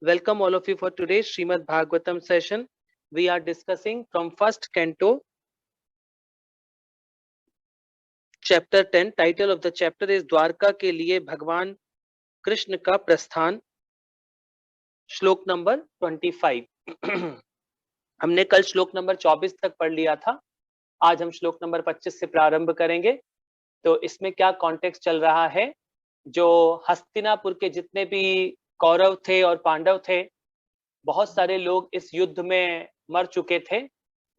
Welcome all of you for today's Srimad Bhagavatam session. We are discussing from first canto, chapter 10. Title of the chapter is Dwarka के लिए भगवान कृष्ण का प्रस्थान. श्लोक number 25. हमने कल श्लोक नंबर 24 तक पढ़ लिया था. आज हम श्लोक नंबर 25 से प्रारंभ करेंगे. तो इसमें क्या कॉन्टेक्स्ट चल रहा है, जो हस्तिनापुर के जितने भी कौरव थे और पांडव थे, बहुत सारे लोग इस युद्ध में मर चुके थे.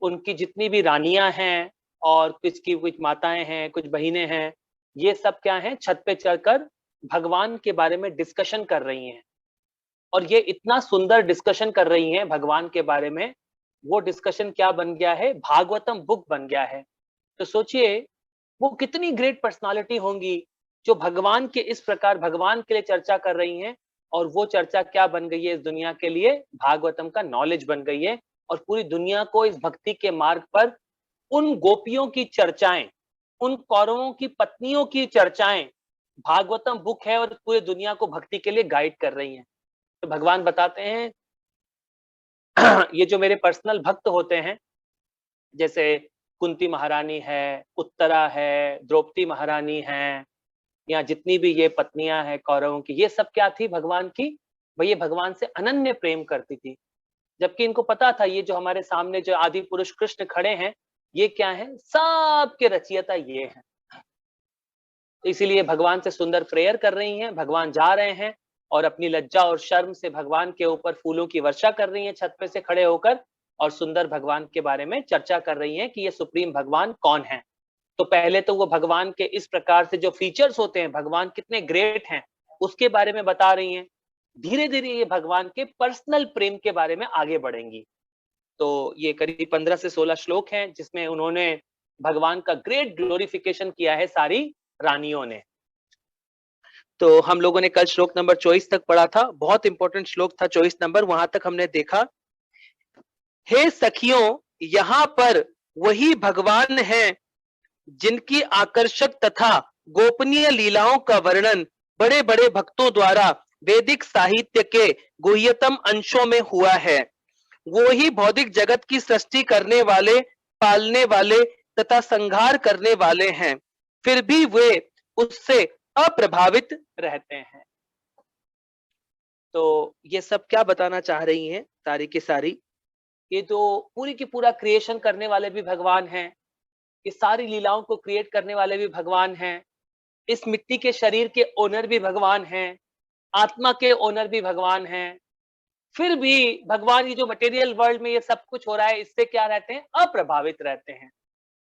उनकी जितनी भी रानियां हैं और कुछ माताएं हैं, कुछ बहिनें हैं, ये सब क्या हैं, छत पे चढ़कर भगवान के बारे में डिस्कशन कर रही हैं. और ये इतना सुंदर डिस्कशन कर रही हैं भगवान के बारे में. वो डिस्कशन क्या बन गया है, भागवतम बुक बन गया है. तो सोचिए वो कितनी ग्रेट पर्सनालिटी होंगी जो भगवान के इस प्रकार भगवान के लिए चर्चा कर रही हैं. और वो चर्चा क्या बन गई है इस दुनिया के लिए, भागवतम का नॉलेज बन गई है. और पूरी दुनिया को इस भक्ति के मार्ग पर उन गोपियों की चर्चाएं, उन कौरवों की पत्नियों की चर्चाएं भागवतम बुक है और पूरी दुनिया को भक्ति के लिए गाइड कर रही हैं. तो भगवान बताते हैं ये जो मेरे पर्सनल भक्त होते हैं, जैसे कुंती महारानी है, उत्तरा है, द्रौपदी महारानी है, या जितनी भी ये पत्नियां हैं कौरवों की, ये सब क्या थी भगवान की, भाई ये भगवान से अनन्य प्रेम करती थी. जबकि इनको पता था ये जो हमारे सामने जो आदि पुरुष कृष्ण खड़े हैं, ये क्या है, सबके रचयिता ये हैं. इसीलिए भगवान से सुंदर प्रेयर कर रही हैं. भगवान जा रहे हैं और अपनी लज्जा और शर्म से भगवान के ऊपर फूलों की वर्षा कर रही हैं छत पे से खड़े होकर, और सुंदर भगवान के बारे में चर्चा कर रही हैं कि ये सुप्रीम भगवान कौन है. तो पहले तो वो भगवान के इस प्रकार से जो फीचर्स होते हैं, भगवान कितने ग्रेट हैं, उसके बारे में बता रही हैं. धीरे धीरे ये भगवान के पर्सनल प्रेम के बारे में आगे बढ़ेंगी. तो ये करीब 15 से 16 श्लोक हैं जिसमें उन्होंने भगवान का ग्रेट ग्लोरिफिकेशन किया है सारी रानियों ने. तो हम लोगों ने कल श्लोक नंबर 24 तक पढ़ा था. बहुत इंपॉर्टेंट श्लोक था 24 नंबर. वहां तक हमने देखा, हे सखियों, यहाँ पर वही भगवान है जिनकी आकर्षक तथा गोपनीय लीलाओं का वर्णन बड़े बड़े भक्तों द्वारा वैदिक साहित्य के गुह्यतम अंशों में हुआ है. वो ही भौतिक जगत की सृष्टि करने वाले, पालने वाले तथा संहार करने वाले हैं. फिर भी वे उससे अप्रभावित रहते हैं. तो ये सब क्या बताना चाह रही हैं सारी की सारी, ये जो पूरी की पूरा क्रिएशन करने वाले भी भगवान हैं, ये सारी लीलाओं को क्रिएट करने वाले भी भगवान हैं, इस मिट्टी के शरीर के ओनर भी भगवान हैं, आत्मा के ओनर भी भगवान हैं. फिर भी भगवान ये जो मटेरियल वर्ल्ड में ये सब कुछ हो रहा है, इससे क्या रहते हैं, अप्रभावित रहते हैं.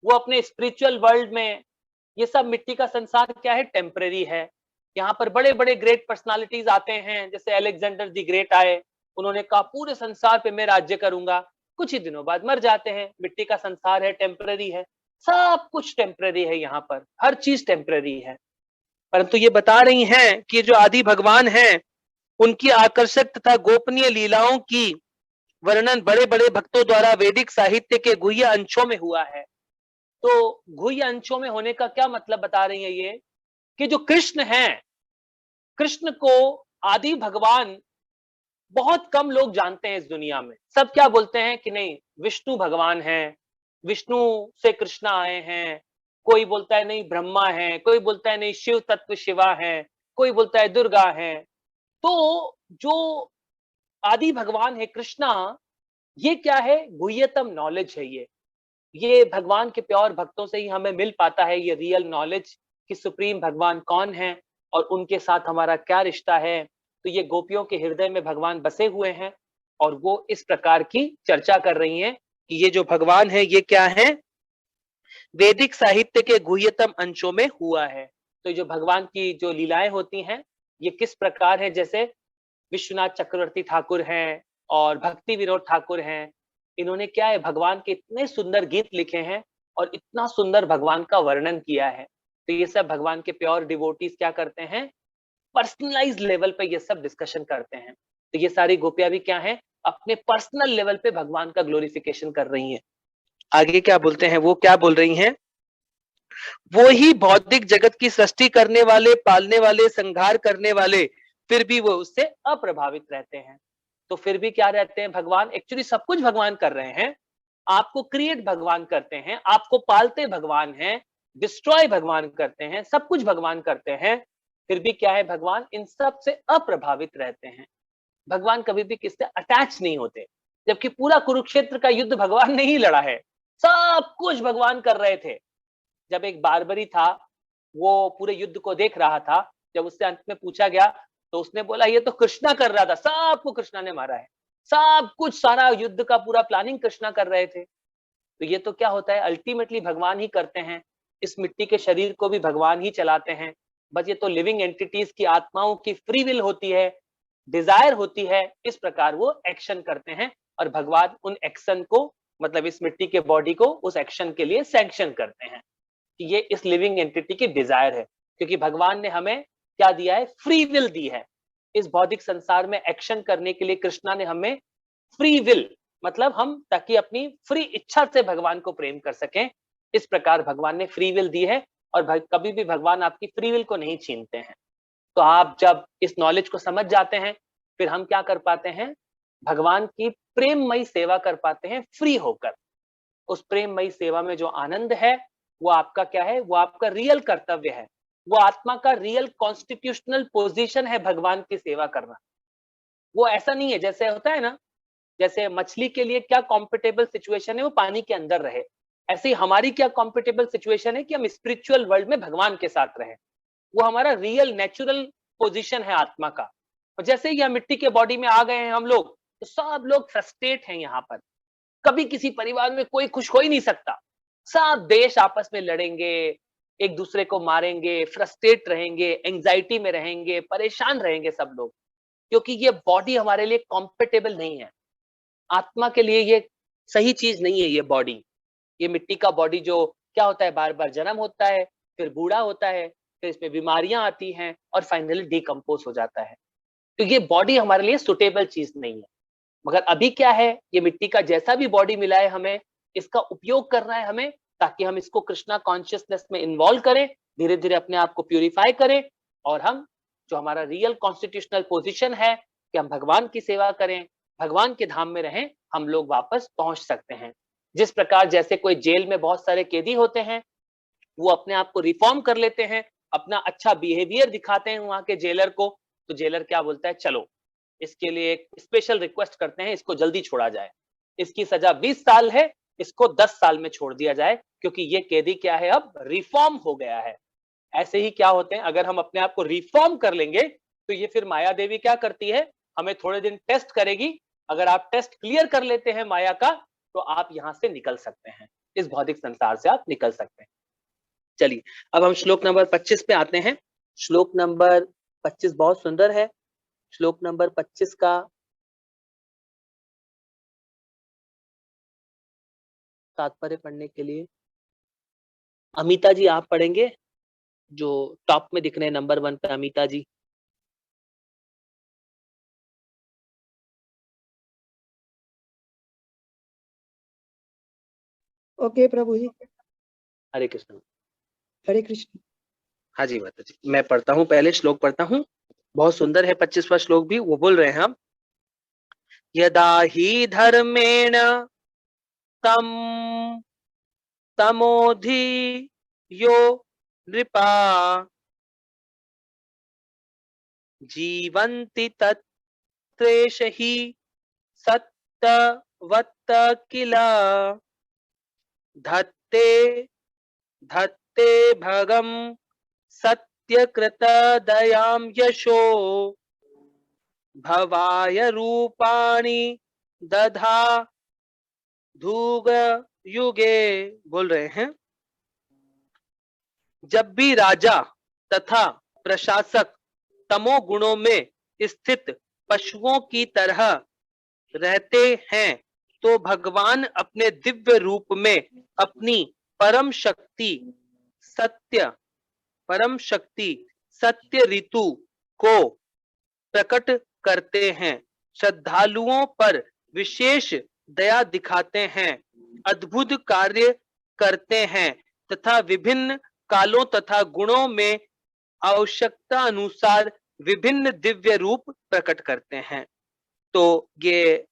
वो अपने स्पिरिचुअल वर्ल्ड में, ये सब मिट्टी का संसार क्या है, टेम्परेरी है. यहाँ पर बड़े बड़े ग्रेट पर्सनालिटीज आते हैं, जैसे अलेक्जेंडर दी ग्रेट आए, उन्होंने कहा पूरे संसार पे मैं राज्य करूंगा. कुछ ही दिनों बाद मर जाते हैं. मिट्टी का संसार है, टेम्परेरी है, सब कुछ टेम्परेरी है, यहाँ पर हर चीज टेम्परेरी है. परंतु ये बता रही हैं कि जो आदि भगवान हैं, उनकी आकर्षक तथा गोपनीय लीलाओं की वर्णन बड़े बड़े भक्तों द्वारा वैदिक साहित्य के गुह्य अंशों में हुआ है. तो गुह्य अंशों में होने का क्या मतलब बता रही है ये, कि जो कृष्ण हैं, कृष्ण को आदि भगवान बहुत कम लोग जानते हैं इस दुनिया में. सब क्या बोलते हैं कि नहीं विष्णु भगवान है, विष्णु से कृष्ण आए हैं. कोई बोलता है नहीं ब्रह्मा है, कोई बोलता है नहीं शिव तत्व शिवा है, कोई बोलता है दुर्गा है. तो जो आदि भगवान है कृष्णा, ये क्या है, गुह्यतम नॉलेज है. ये भगवान के प्योर भक्तों से ही हमें मिल पाता है ये रियल नॉलेज कि सुप्रीम भगवान कौन है और उनके साथ हमारा क्या रिश्ता है. तो ये गोपियों के हृदय में भगवान बसे हुए हैं और वो इस प्रकार की चर्चा कर रही हैं कि ये जो भगवान है ये क्या है, वैदिक साहित्य के गुह्यतम अंशों में हुआ है. तो जो भगवान की जो लीलाएं होती हैं, ये किस प्रकार है, जैसे विश्वनाथ चक्रवर्ती ठाकुर हैं और भक्ति विनोद ठाकुर हैं, इन्होंने क्या है, भगवान के इतने सुंदर गीत लिखे हैं और इतना सुंदर भगवान का वर्णन किया है. तो ये सब भगवान के प्योर डिवोटीज क्या करते हैं, पर्सनलाइज लेवल पे ये सब डिस्कशन करते हैं. तो ये सारी गोपियां भी क्या है, अपने पर्सनल लेवल पे भगवान का ग्लोरिफिकेशन कर रही हैं. आगे क्या बोलते हैं, वो क्या बोल रही हैं, वो ही भौतिक जगत की सृष्टि करने वाले, पालने वाले, संहार करने वाले, फिर भी वो उससे अप्रभावित रहते हैं. तो फिर भी क्या रहते हैं भगवान, एक्चुअली सब कुछ भगवान कर रहे हैं, आपको क्रिएट भगवान करते हैं, आपको पालते भगवान हैं, डिस्ट्रॉय भगवान करते हैं, सब कुछ भगवान करते हैं, फिर भी क्या है भगवान इन सब से अप्रभावित रहते हैं। भगवान कभी भी किससे अटैच नहीं होते, जबकि पूरा कुरुक्षेत्र का युद्ध भगवान ने ही लड़ा है, सब कुछ भगवान कर रहे थे। जब एक बारबरी था, वो पूरे युद्ध को देख रहा था, जब उससे अंत में पूछा गया तो उसने बोला ये तो कृष्णा कर रहा था, सबको कृष्णा ने मारा है, सब कुछ सारा युद्ध का पूरा प्लानिंग कृष्णा कर रहे थे। तो ये तो क्या होता है, अल्टीमेटली भगवान ही करते हैं, इस मिट्टी के शरीर को भी भगवान ही चलाते हैं। बस ये तो लिविंग एंटिटीज की आत्माओं की फ्री विल होती है, डिजायर होती है, इस प्रकार वो एक्शन करते हैं और भगवान उन एक्शन को, मतलब इस मिट्टी के बॉडी को उस एक्शन के लिए सैंक्शन करते हैं कि ये इस लिविंग एंटिटी की डिजायर है, क्योंकि भगवान ने हमें क्या दिया है, फ्री विल दी है। इस भौतिक संसार में एक्शन करने के लिए कृष्णा ने हमें फ्री विल, मतलब हम ताकि अपनी फ्री इच्छा से भगवान को प्रेम कर सकें, इस प्रकार भगवान ने फ्री विल दी है और कभी भी भगवान आपकी फ्री विल को नहीं छीनते हैं। तो आप जब इस नॉलेज को समझ जाते हैं, फिर हम क्या कर पाते हैं, भगवान की प्रेममयी सेवा कर पाते हैं फ्री होकर। उस प्रेममयी सेवा में जो आनंद है वो आपका क्या है, वो आपका रियल कर्तव्य है, वो आत्मा का रियल कॉन्स्टिट्यूशनल पोजीशन है भगवान की सेवा करना। वो ऐसा नहीं है जैसे होता है ना, जैसे मछली के लिए क्या कॉम्पिटेबल सिचुएशन है, वो पानी के अंदर रहे, ऐसे ही हमारी क्या कॉम्पिटेबल सिचुएशन है कि हम स्पिरिचुअल वर्ल्ड में भगवान के साथ रहे। वो हमारा रियल नेचुरल पोजीशन है आत्मा का। और जैसे ही हम मिट्टी के बॉडी में आ गए हैं हम लोग, तो सब लोग फ्रस्ट्रेट हैं यहाँ पर। कभी किसी परिवार में कोई खुश हो ही नहीं सकता, सब देश आपस में लड़ेंगे, एक दूसरे को मारेंगे, फ्रस्ट्रेट रहेंगे, एंजाइटी में रहेंगे, परेशान रहेंगे सब लोग, क्योंकि ये बॉडी हमारे लिए कॉम्पेटेबल नहीं है। आत्मा के लिए ये सही चीज नहीं है ये बॉडी। ये मिट्टी का बॉडी जो क्या होता है, बार बार जन्म होता है, फिर बूढ़ा होता है, फिर इसमें बीमारियां आती हैं और फाइनली डिकम्पोज हो जाता है। तो ये बॉडी हमारे लिए सुटेबल चीज नहीं है। मगर अभी क्या है, ये मिट्टी का जैसा भी बॉडी मिला है हमें, इसका उपयोग करना है हमें, ताकि हम इसको कृष्णा कॉन्शियसनेस में इन्वॉल्व करें, धीरे धीरे अपने आप को प्यूरिफाई करें, और हम जो हमारा रियल कॉन्स्टिट्यूशनल पोजीशन है कि हम भगवान की सेवा करें, भगवान के धाम में रहें, हम लोग वापस पहुंच सकते हैं। जिस प्रकार जैसे कोई जेल में बहुत सारे कैदी होते हैं, वो अपने आप को रिफॉर्म कर लेते हैं, अपना अच्छा बिहेवियर दिखाते हैं वहां के जेलर को, तो जेलर क्या बोलता है, चलो इसके लिए एक स्पेशल रिक्वेस्ट करते हैं, इसको जल्दी छोड़ा जाए, इसकी सजा 20 साल है, इसको 10 साल में छोड़ दिया जाए, क्योंकि ये कैदी क्या है, अब रिफॉर्म हो गया है। ऐसे ही क्या होते हैं, अगर हम अपने आप को रिफॉर्म कर लेंगे, तो ये फिर माया देवी क्या करती है, हमें थोड़े दिन टेस्ट करेगी। अगर आप टेस्ट क्लियर कर लेते हैं माया का, तो आप यहां से निकल सकते हैं, इस भौतिक संसार से आप निकल सकते हैं। चलिए अब हम श्लोक नंबर 25 पे आते हैं। श्लोक नंबर 25 बहुत सुंदर है। श्लोक नंबर 25 का तात्पर्य पढ़ने के लिए अमिता जी आप पढ़ेंगे, जो टॉप में दिख रहे हैं नंबर 1 पे, अमिता जी। ओके प्रभु जी। हरे कृष्ण। हरे कृष्ण। हाँ जी माता जी, मैं पढ़ता हूँ, पहले श्लोक पढ़ता हूँ। बहुत सुंदर है 25वां श्लोक भी। वो बोल रहे हैं हम, यदा ही धर्मेण तम तमोधि यो नृपा जीवन्ति तत्रेष ही सत्यवत्त किल धत्ते धत्ते भगम सत्यकृत दयाम यशो भवाय रूपाणि दधा धूग युगे। बोल रहे हैं, जब भी राजा तथा प्रशासक तमो गुणों में स्थित पशुओं की तरह रहते हैं, तो भगवान अपने दिव्य रूप में अपनी परम शक्ति सत्य ऋतु को प्रकट करते हैं, श्रद्धालुओं पर विशेष दया दिखाते हैं, अद्भुत कार्य करते हैं तथा विभिन्न कालों तथा गुणों में आवश्यकता अनुसार विभिन्न दिव्य रूप प्रकट करते हैं। तो ये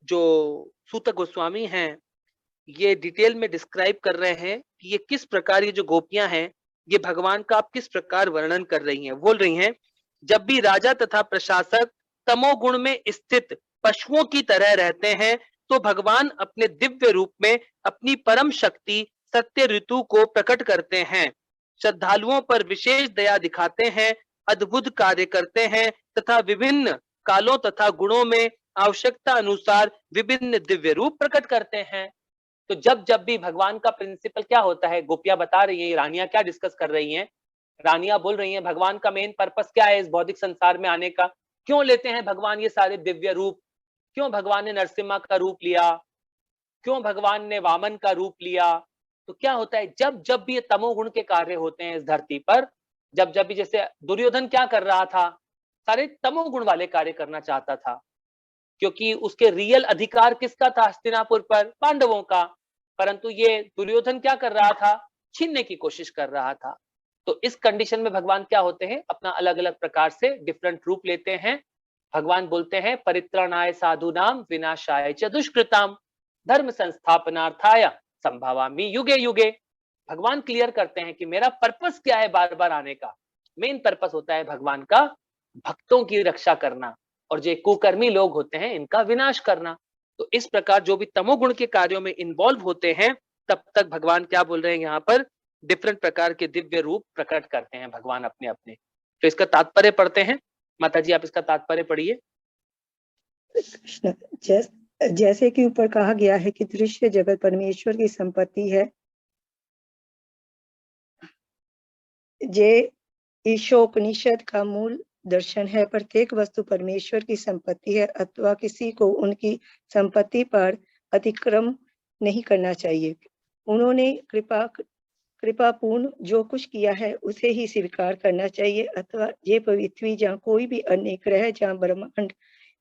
जो सूत गोस्वामी हैं, ये डिटेल में डिस्क्राइब कर रहे हैं कि ये किस प्रकार ये जो गोपियां हैं, ये भगवान का आप किस प्रकार वर्णन कर रही हैं। बोल रही हैं, जब भी राजा तथा प्रशासक तमोगुण में स्थित पशुओं की तरह रहते हैं, तो भगवान अपने दिव्य रूप में अपनी परम शक्ति सत्य ऋतु को प्रकट करते हैं, श्रद्धालुओं पर विशेष दया दिखाते हैं, अद्भुत कार्य करते हैं तथा विभिन्न कालों तथा गुणों में आवश्यकता अनुसार विभिन्न दिव्य रूप प्रकट करते हैं। तो जब जब भी भगवान का प्रिंसिपल क्या होता है, गोपियां बता रही है, रानियां क्या डिस्कस कर रही हैं, रानियां बोल रही हैं भगवान का मेन पर्पस क्या है इस भौतिक संसार में आने का, क्यों लेते हैं भगवान ये सारे दिव्य रूप, क्यों भगवान ने नरसिम्हा का रूप लिया, क्यों भगवान ने वामन का रूप लिया। तो क्या होता है, जब जब भी ये तमोगुण के कार्य होते हैं इस धरती पर, जब जब भी, जैसे दुर्योधन क्या कर रहा था, सारे तमोगुण वाले कार्य करना चाहता था, क्योंकि उसके रियल अधिकार किसका था हस्तिनापुर पर, पांडवों का। परंतु ये दुर्योधन क्या कर रहा था, छीनने की कोशिश कर रहा था। तो इस कंडीशन में भगवान क्या होते हैं, अपना अलग अलग प्रकार से डिफरेंट रूप लेते हैं। भगवान बोलते हैं परित्राणाय साधुनाम विनाशाय च दुष्कृताम धर्म संस्थापनार्थाय संभवामि युगे युगे। भगवान क्लियर करते हैं कि मेरा पर्पस क्या है बार बार आने का। मेन पर्पस होता है भगवान का भक्तों की रक्षा करना, और जो कुकर्मी लोग होते हैं इनका विनाश करना। तो इस प्रकार जो भी तमोगुण के कार्यों में इन्वॉल्व होते हैं, तब तक भगवान क्या बोल रहे हैं यहाँ पर, डिफरेंट प्रकार के दिव्य रूप प्रकट करते हैं भगवान अपने अपने। तो इसका तात्पर्य पढ़ते हैं, माता जी आप इसका तात्पर्य पढ़िए। कृष्ण, जैसे कि ऊपर कहा गया है कि दृश्य जगत परमेश्वर की संपत्ति है, जे ईशोपनिषद का मूल दर्शन है। प्रत्येक वस्तु परमेश्वर की संपत्ति है, अथवा किसी को उनकी संपत्ति पर अतिक्रम नहीं करना चाहिए। उन्होंने कृपापूर्ण जो कुछ किया है उसे ही स्वीकार करना चाहिए, अथवा ये पृथ्वी जहाँ कोई भी अन्य ग्रह, जहाँ ब्रह्मांड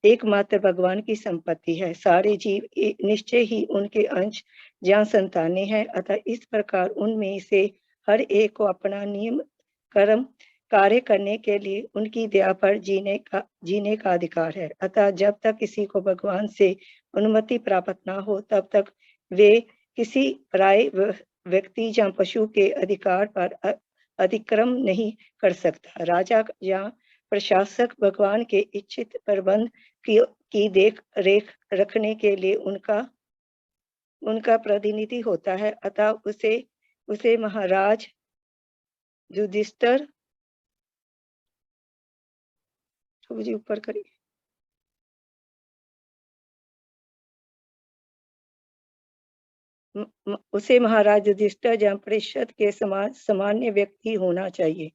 एकमात्र भगवान की संपत्ति है। सारे जीव निश्चय ही उनके अंश, जहाँ संतानें हैं, अतः इस प्रकार उनमें से हर एक को अपना नियम कर्म कार्य करने के लिए उनकी दया पर जीने का अधिकार है। अतः जब तक किसी को भगवान से अनुमति प्राप्त ना हो, तब तक वे किसी पराये व्यक्ति या पशु के अधिकार पर अतिक्रम नहीं कर सकता। राजा या प्रशासक भगवान के इच्छित प्रबंध की देख रेख रखने के लिए उनका प्रतिनिधि होता है। अतः उसे महाराज युधिष्ठिर ऊपर करिए, उसे महाराज युधिष्ठिर या परिषद के सामान्य व्यक्ति होना चाहिए।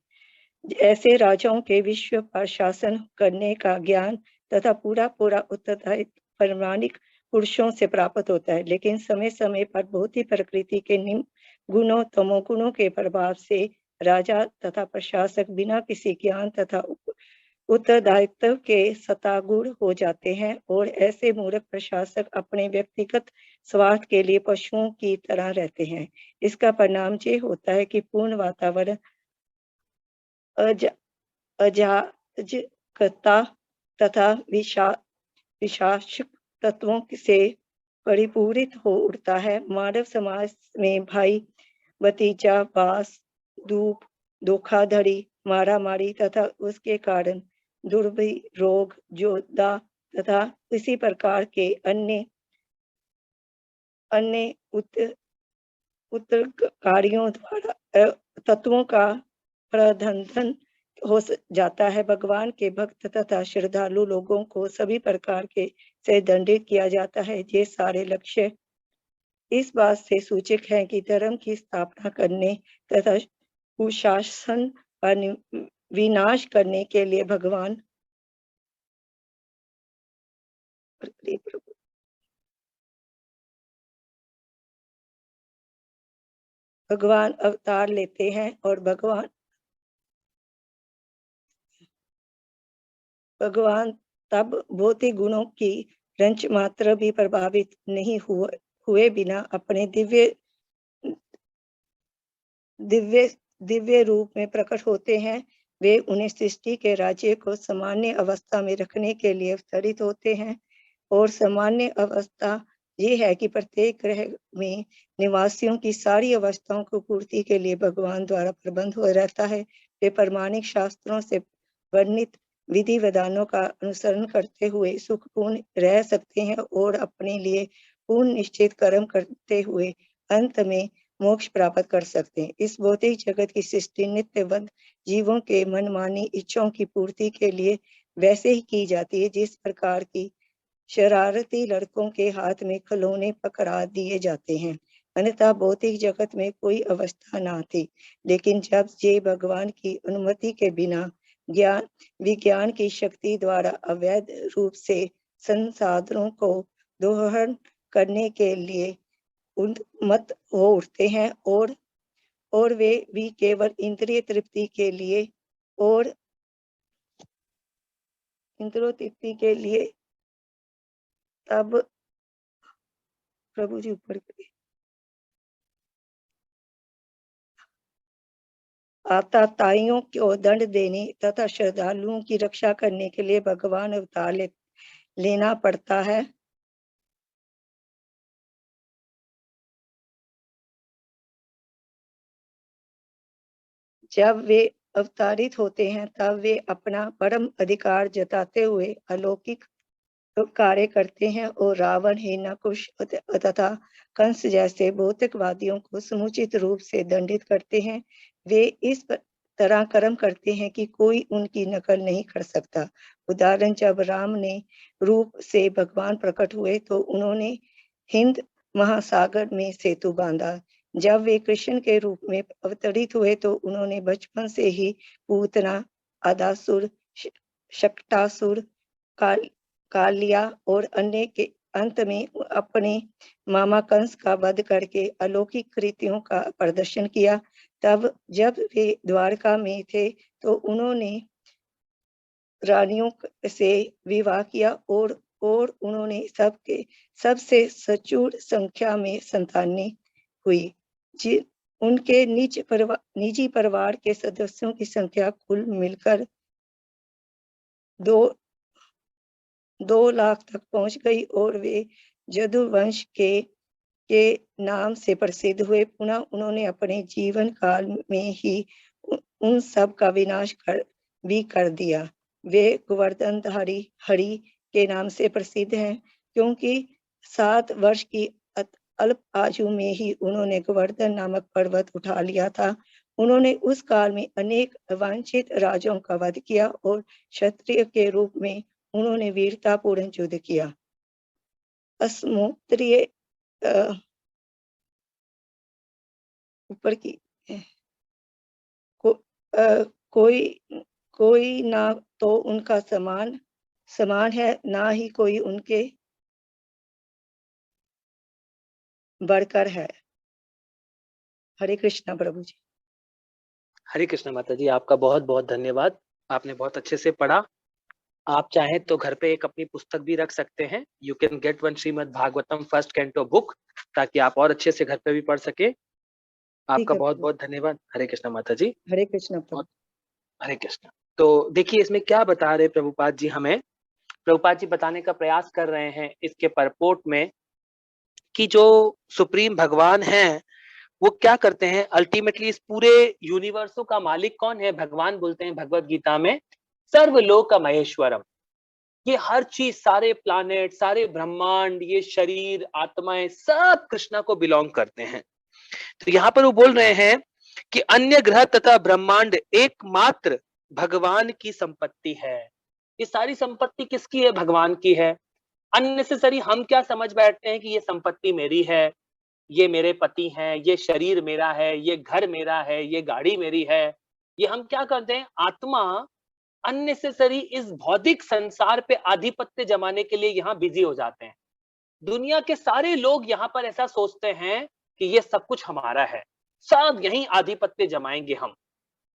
ऐसे राजाओं के विश्व पर शासन करने का ज्ञान तथा पूरा उत्तरदायित्व प्रामाणिक पुरुषों से प्राप्त होता है, लेकिन समय समय पर बहुत ही प्रकृति के निम्न गुणों तमोगुणों के प्रभाव से राजा तथा प्रशासक बिना किसी ज्ञान तथा उत्तरदायित्व के सतागुण हो जाते हैं, और ऐसे मूर्ख प्रशासक अपने व्यक्तिगत स्वार्थ के लिए पशुओं की तरह रहते हैं। इसका परिणाम ये होता है कि पूर्ण वातावरण अजागरूकता तथा विशासक तत्वों से परिपूरित हो उठता है। मानव समाज में भाई भतीजा बास धूप धोखाधड़ी मारामारी तथा उसके कारण दुर्भि रोग जोधा तथा इसी प्रकार के अन्य उत्तरकारियों द्वारा तत्वों का प्रबंधन हो जाता है। भगवान के भक्त तथा श्रद्धालु लोगों को सभी प्रकार के से दंडित किया जाता है। ये सारे लक्ष्य इस बात से सूचक है कि धर्म की स्थापना करने तथा कुशासन का विनाश करने के लिए भगवान अवतार लेते हैं, और भगवान तब भौतिक गुणों की रंच मात्र भी प्रभावित नहीं हुए बिना अपने दिव्य रूप में प्रकट होते हैं। वे उन्हें सृष्टि के राज्य को सामान्य अवस्था में रखने के लिए अवतरित होते हैं। और सामान्य अवस्था ये है कि प्रत्येक ग्रह में निवासियों की सारी अवस्थाओं को पूर्ति के लिए भगवान द्वारा प्रबंध हो रहता है। वे प्रमाणिक शास्त्रों से वर्णित विधि विधानों का अनुसरण करते हुए सुखपूर्ण रह सकते हैं और अपने लिए पूर्ण निश्चित कर्म करते हुए अंत में मोक्ष प्राप्त कर सकते हैं। इस भौतिक जगत की सृष्टि नित्यबद्ध जीवों के मनमानी इच्छाओं की पूर्ति के लिए वैसे ही की जाती है जिस प्रकार की शरारती लड़कों के हाथ में खिलौने पकड़ा दिए जाते हैं। अन्यथा भौतिक जगत में कोई अवस्था ना थी, लेकिन जब ये भगवान की अनुमति के बिना ज्ञान विज्ञान की शक्ति द्वारा अवैध रूप से संसाधनों को दोहन करने के लिए उन्मत्त हो उठते हैं और वे भी केवल इंद्रिय तृप्ति के लिए और इंद्रिय तृप्ति के लिए तब प्रभु जी ऊपर करिए आताताइयों को दंड देने तथा श्रद्धालुओं की रक्षा करने के लिए भगवान अवतार लेना पड़ता है। जब वे अवतारित होते हैं तब वे अपना परम अधिकार जताते हुए अलौकिक कार्य करते हैं और रावण, हिरण्यकुश तथा कंस जैसे भौतिकवादियों को समुचित रूप से दंडित करते हैं। वे इस तरह कर्म करते हैं कि कोई उनकी नकल नहीं कर सकता। उदाहरण, जब राम ने रूप से भगवान प्रकट हुए तो उन्होंने हिंद महासागर में सेतु बांधा। जब वे कृष्ण के रूप में अवतरित हुए तो उन्होंने बचपन से ही पूतना, अदासुर, शक्टासुर, कालिया और अन्य के अंत में अपने मामा कंस का वध करके अलौकिक कृतियों का प्रदर्शन किया। तब जब वे द्वारका में थे तो उन्होंने रानियों से विवाह किया और उन्होंने सबसे सचूर संख्या में संतानें हुई। उनके निजी परिवार के सदस्यों की संख्या कुल मिलकर 2 लाख तक पहुंच गई और वे यदुवंश के नाम से प्रसिद्ध हुए। पुनः उन्होंने अपने जीवन काल में ही उन सब का विनाश कर दिया। वे गोवर्धनधारी हरि के नाम से प्रसिद्ध हैं क्योंकि 7 वर्ष की अल्प आयु में ही उन्होंने गोवर्धन नामक पर्वत उठा लिया था। उन्होंने उस काल में अनेक अवांछित राजाओं का वध किया और क्षत्रिय के रूप में उन्होंने वीरतापूर्ण युद्ध किया। असमुद्रीय ऊपर की कोई ना तो उनका समान है, ना ही कोई उनके बढ़कर है। हरे कृष्णा प्रभु जी। हरे कृष्णा माता जी, आपका बहुत बहुत धन्यवाद। आपने बहुत अच्छे से पढ़ा। आप चाहें तो घर पे एक अपनी पुस्तक भी रख सकते हैं। You can get one Shrimad Bhagavatam first canto book, ताकि आप और अच्छे से घर पे भी पढ़ सके। आपका बहुत बहुत धन्यवाद। हरे कृष्णा माता जी। हरे कृष्णा प्रभु। हरे कृष्णा। तो देखिए इसमें क्या बता रहे प्रभुपाद जी हमें। प्रभुपाद जी बताने का प्रयास कर रहे हैं इसके परपोर्ट में कि जो सुप्रीम भगवान हैं वो क्या करते हैं। अल्टीमेटली इस पूरे यूनिवर्सों का मालिक कौन है? भगवान बोलते हैं भगवत गीता में, सर्वलोक महेश्वरम। ये हर चीज, सारे प्लानेट, सारे ब्रह्मांड, ये शरीर, आत्माएं, सब कृष्णा को बिलोंग करते हैं। तो यहाँ पर वो बोल रहे हैं कि अन्य ग्रह तथा ब्रह्मांड एकमात्र भगवान की संपत्ति है। ये सारी संपत्ति किसकी है? भगवान की है। अननेसेसरी हम क्या समझ बैठते हैं कि ये संपत्ति मेरी है, ये मेरे पति हैं, ये शरीर मेरा है, ये घर मेरा है, ये गाड़ी मेरी है। ये हम क्या करते हैं? आत्मा अननेसेसरी इस भौतिक संसार पे आधिपत्य जमाने के लिए यहाँ बिजी हो जाते हैं। दुनिया के सारे लोग यहाँ पर ऐसा सोचते हैं कि ये सब कुछ हमारा है, सब यहीं आधिपत्य जमाएंगे हम।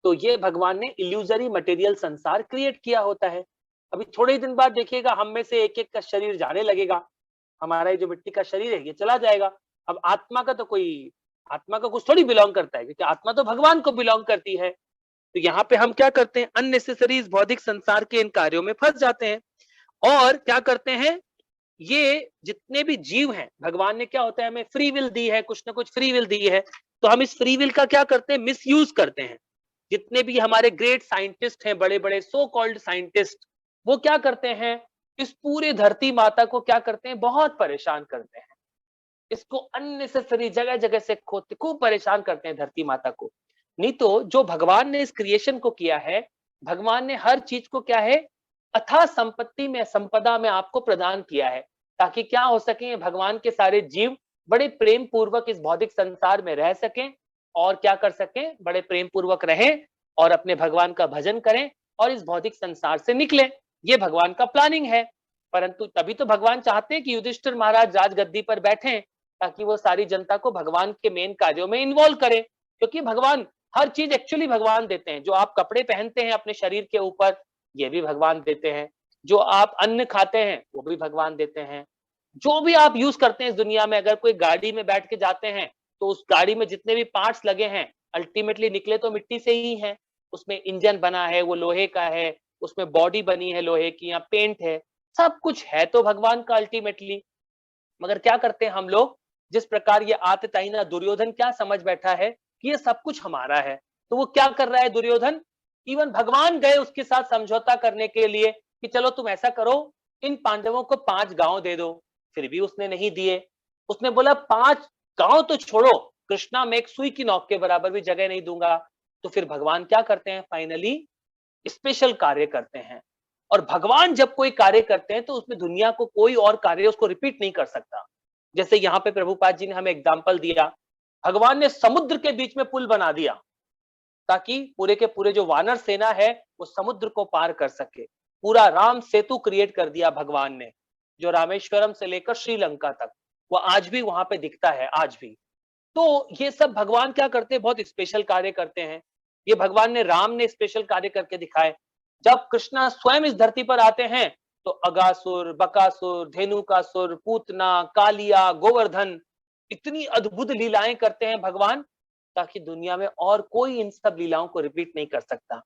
तो ये भगवान ने इल्यूजरी मटेरियल संसार क्रिएट किया होता है। अभी थोड़े ही दिन बाद देखिएगा हम में से एक एक का शरीर जाने लगेगा। हमारा ये जो मिट्टी का शरीर है ये चला जाएगा। अब आत्मा का कुछ थोड़ी बिलोंग करता है, क्योंकि आत्मा तो भगवान को बिलोंग करती है। तो यहाँ पे हम क्या करते हैं, अननेसेसरी इस भौतिक संसार के इन कार्यों में फंस जाते हैं। और क्या करते हैं, ये जितने भी जीव हैं, भगवान ने क्या होता है, हमें फ्री विल दी है, कुछ ना कुछ फ्री विल दी है, तो हम इस फ्री विल का क्या करते हैं, मिसयूज करते हैं। जितने भी हमारे ग्रेट साइंटिस्ट हैं, बड़े बड़े सो कॉल्ड साइंटिस्ट, वो क्या करते हैं, इस पूरे धरती माता को क्या करते हैं, बहुत परेशान करते हैं। इसको अननेसेसरी जगह जगह से खोदते, खूब परेशान करते हैं धरती माता को। नहीं तो जो भगवान ने इस क्रिएशन को किया है, भगवान ने हर चीज को क्या है, अथाह संपत्ति में, संपदा में आपको प्रदान किया है, ताकि क्या हो सके, भगवान के सारे जीव बड़े प्रेम पूर्वक इस भौतिक संसार में रह सकें, और क्या कर सकें, बड़े प्रेम पूर्वक रहें और अपने भगवान का भजन करें और इस भौतिक संसार से निकलें। ये भगवान का प्लानिंग है। परंतु तभी तो भगवान चाहते हैं कि युधिष्ठिर महाराज राजगद्दी पर बैठें, ताकि वो सारी जनता को भगवान के मेन कार्यों में इन्वॉल्व करें। क्योंकि भगवान हर चीज एक्चुअली भगवान देते हैं। जो आप कपड़े पहनते हैं अपने शरीर के ऊपर, ये भी भगवान देते हैं। जो आप अन्न खाते हैं, वो भी भगवान देते हैं। जो भी आप यूज करते हैं इस दुनिया में, अगर कोई गाड़ी में बैठ के जाते हैं, तो उस गाड़ी में जितने भी पार्ट्स लगे हैं, अल्टीमेटली निकले तो मिट्टी से ही हैं। उसमें इंजन बना है, वो लोहे का है, उसमें बॉडी बनी है लोहे की, या पेंट है, सब कुछ है तो भगवान का अल्टीमेटली। मगर क्या करते हैं हम लोग, जिस प्रकार ये आतताईना दुर्योधन क्या समझ बैठा है कि ये सब कुछ हमारा है, तो वो क्या कर रहा है दुर्योधन, इवन भगवान गए उसके साथ समझौता करने के लिए कि चलो तुम ऐसा करो, इन पांडवों को 5 गांव दे दो, फिर भी उसने नहीं दिए। उसने बोला 5 गांव तो छोड़ो, कृष्णा में एक सुई की नोक के बराबर भी जगह नहीं दूंगा। तो फिर भगवान क्या करते हैं, फाइनली स्पेशल कार्य करते हैं। और भगवान जब कोई कार्य करते हैं तो उसमें दुनिया को कोई और कार्य उसको रिपीट नहीं कर सकता। जैसे यहाँ पे प्रभुपाद जी ने हमें एग्जाम्पल दिया, भगवान ने समुद्र के बीच में पुल बना दिया, ताकि पूरे के पूरे जो वानर सेना है वो समुद्र को पार कर सके। पूरा राम सेतु क्रिएट कर दिया भगवान ने, जो रामेश्वरम से लेकर श्रीलंका तक, वो आज भी वहां पे दिखता है आज भी। तो ये सब भगवान क्या करते हैं, बहुत स्पेशल कार्य करते हैं। ये भगवान ने, राम ने स्पेशल कार्य करके दिखाए। जब कृष्णा स्वयं इस धरती पर आते हैं, तो अगासुर, बकासुर, धेनुकासुर, पूतना, कालिया, गोवर्धन, इतनी अद्भुत लीलाएं करते हैं भगवान, ताकि दुनिया में और कोई इन सब लीलाओं को रिपीट नहीं कर सकता।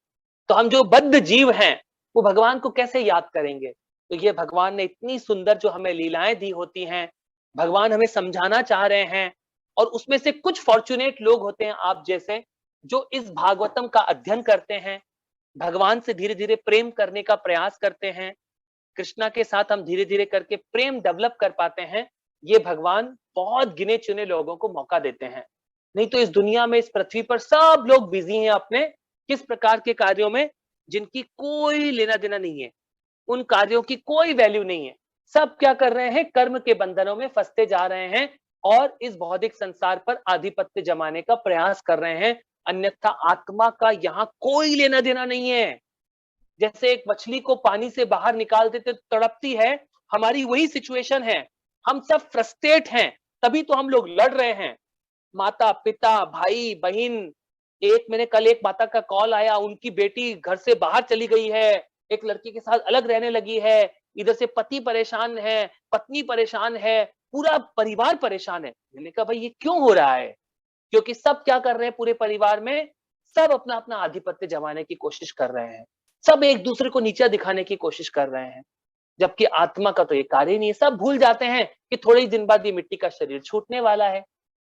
तो हम जो बद्ध जीव हैं, वो भगवान को कैसे याद करेंगे। तो ये भगवान ने इतनी सुंदर जो हमें लीलाएं दी होती हैं, भगवान हमें समझाना चाह रहे हैं। और उसमें से कुछ फॉर्चुनेट लोग होते हैं आप जैसे, जो इस भागवतम का अध्ययन करते हैं, भगवान से धीरे धीरे प्रेम करने का प्रयास करते हैं, कृष्णा के साथ हम धीरे धीरे करके प्रेम डेवलप कर पाते हैं। ये भगवान बहुत गिने चुने लोगों को मौका देते हैं। नहीं तो इस दुनिया में, इस पृथ्वी पर सब लोग बिजी हैं अपने किस प्रकार के कार्यों में, जिनकी कोई लेना देना नहीं है, उन कार्यों की कोई वैल्यू नहीं है। सब क्या कर रहे हैं, कर्म के बंधनों में फंसते जा रहे हैं और इस भौतिक संसार पर आधिपत्य जमाने का प्रयास कर रहे हैं। अन्यथा आत्मा का यहाँ कोई लेना देना नहीं है। जैसे एक मछली को पानी से बाहर निकाल देते तो तड़पती है, हमारी वही सिचुएशन है। हम सब फ्रस्ट्रेट हैं, तभी तो हम लोग लड़ रहे हैं। माता पिता, भाई बहन, मैंने कल एक माता का कॉल आया, उनकी बेटी घर से बाहर चली गई है, एक लड़की के साथ अलग रहने लगी है। इधर से पति परेशान है, पत्नी परेशान है, पूरा परिवार परेशान है। मैंने कहा भाई ये क्यों हो रहा है, क्योंकि सब क्या कर रहे हैं पूरे परिवार में, सब अपना अपना आधिपत्य जमाने की कोशिश कर रहे हैं, सब एक दूसरे को नीचा दिखाने की कोशिश कर रहे हैं। जबकि आत्मा का तो ये कार्य नहीं है। सब भूल जाते हैं कि थोड़े ही दिन बाद ये मिट्टी का शरीर छूटने वाला है।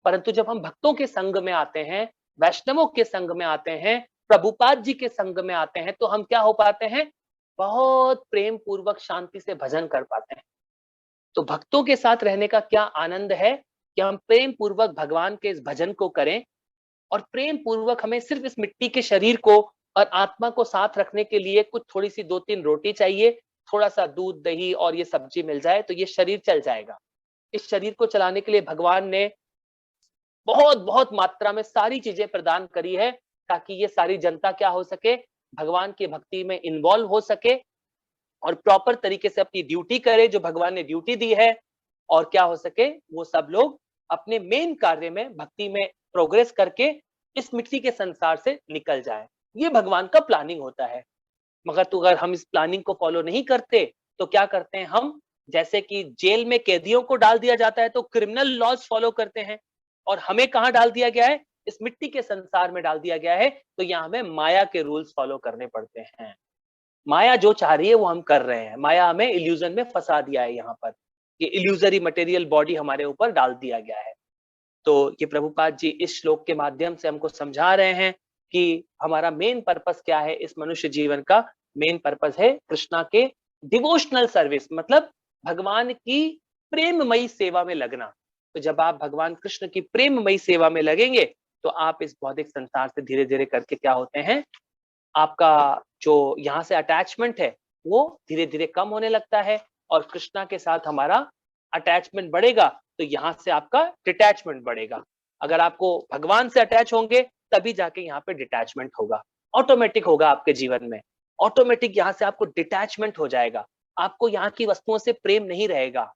परंतु जब हम भक्तों के संग में आते हैं, वैष्णवों के संग में आते हैं, प्रभुपाद जी के संग में आते हैं, तो हम क्या हो पाते हैं, बहुत प्रेम पूर्वक शांति से भजन कर पाते हैं। तो भक्तों के साथ रहने का क्या आनंद है कि हम प्रेम पूर्वक भगवान के इस भजन को करें। और प्रेम पूर्वक हमें सिर्फ इस मिट्टी के शरीर को और आत्मा को साथ रखने के लिए कुछ थोड़ी सी 2-3 रोटी चाहिए, थोड़ा सा दूध दही और ये सब्जी मिल जाए तो ये शरीर चल जाएगा। इस शरीर को चलाने के लिए भगवान ने बहुत बहुत मात्रा में सारी चीजें प्रदान करी है, ताकि ये सारी जनता क्या हो सके, भगवान की भक्ति में इन्वॉल्व हो सके और प्रॉपर तरीके से अपनी ड्यूटी करे, जो भगवान ने ड्यूटी दी है। और क्या हो सके, वो सब लोग अपने मेन कार्य में, भक्ति में प्रोग्रेस करके इस मिट्टी के संसार से निकल जाए। ये भगवान का प्लानिंग होता है। मगर तो अगर हम इस प्लानिंग को फॉलो नहीं करते तो क्या करते हैं हम, जैसे कि जेल में कैदियों को डाल दिया जाता है तो क्रिमिनल लॉज फॉलो करते हैं, और हमें कहां डाल दिया गया है, इस मिट्टी के संसार में डाल दिया गया है, तो यहाँ हमें माया के रूल्स फॉलो करने पड़ते हैं। माया जो चाह रही है वो हम कर रहे हैं। माया हमें इल्यूजन में फंसा दिया है यहाँ पर। ये इल्यूजरी मटेरियल बॉडी हमारे ऊपर डाल दिया गया है। तो ये प्रभुपाद जी इस श्लोक के माध्यम से हमको समझा रहे हैं कि हमारा मेन पर्पस क्या है। इस मनुष्य जीवन का मेन पर्पस है कृष्णा के डिवोशनल सर्विस, मतलब भगवान की प्रेममयी सेवा में लगना। तो जब आप भगवान कृष्ण की प्रेममयी सेवा में लगेंगे तो आप इस भौतिक संसार से धीरे धीरे करके क्या होते हैं, आपका जो यहाँ से अटैचमेंट है वो धीरे धीरे कम होने लगता है और कृष्णा के साथ हमारा अटैचमेंट बढ़ेगा, तो यहाँ से आपका डिटैचमेंट बढ़ेगा। अगर आपको भगवान से अटैच होंगे तभी जाके यहाँ पे डिटैचमेंट होगा, ऑटोमेटिक होगा आपके जीवन में। ऑटोमेटिक यहाँ से आपको डिटैचमेंट हो जाएगा, आपको यहाँ की वस्तुओं से प्रेम नहीं रहेगा।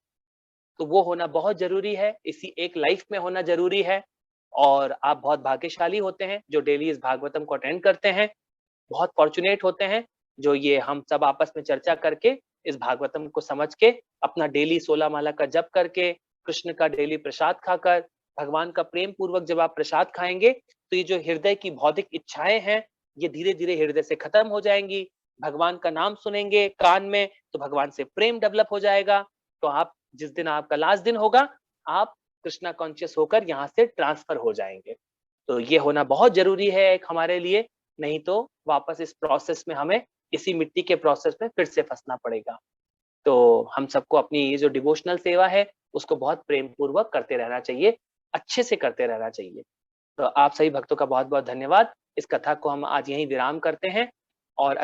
तो वो होना बहुत जरूरी है, इसी एक लाइफ में होना जरूरी है। और आप बहुत भाग्यशाली होते हैं जो डेली इस भागवतम को अटेंड करते हैं। बहुत फॉर्चुनेट होते हैं जो ये हम सब आपस में चर्चा करके इस भागवतम को समझ के अपना डेली 16 माला का जप करके कृष्ण का डेली प्रसाद खाकर भगवान का प्रेम पूर्वक जब आप प्रसाद खाएंगे तो ये जो हृदय की भौतिक इच्छाएं हैं ये धीरे धीरे हृदय से खत्म हो जाएंगी। भगवान का नाम सुनेंगे कान में तो भगवान से प्रेम डेवलप हो जाएगा। तो आप जिस दिन आपका लास्ट दिन होगा आप कृष्णा कॉन्शियस होकर यहाँ से ट्रांसफर हो जाएंगे। तो ये होना बहुत जरूरी है एक हमारे लिए, नहीं तो वापस इस प्रोसेस में हमें इसी मिट्टी के प्रोसेस में फिर से फंसना पड़ेगा। तो हम सबको अपनी ये जो डिवोशनल सेवा है उसको बहुत प्रेम पूर्वक करते रहना चाहिए, अच्छे से करते रहना चाहिए। तो आप सभी भक्तों का बहुत बहुत धन्यवाद। इस कथा को हम आज यहीं विराम करते हैं और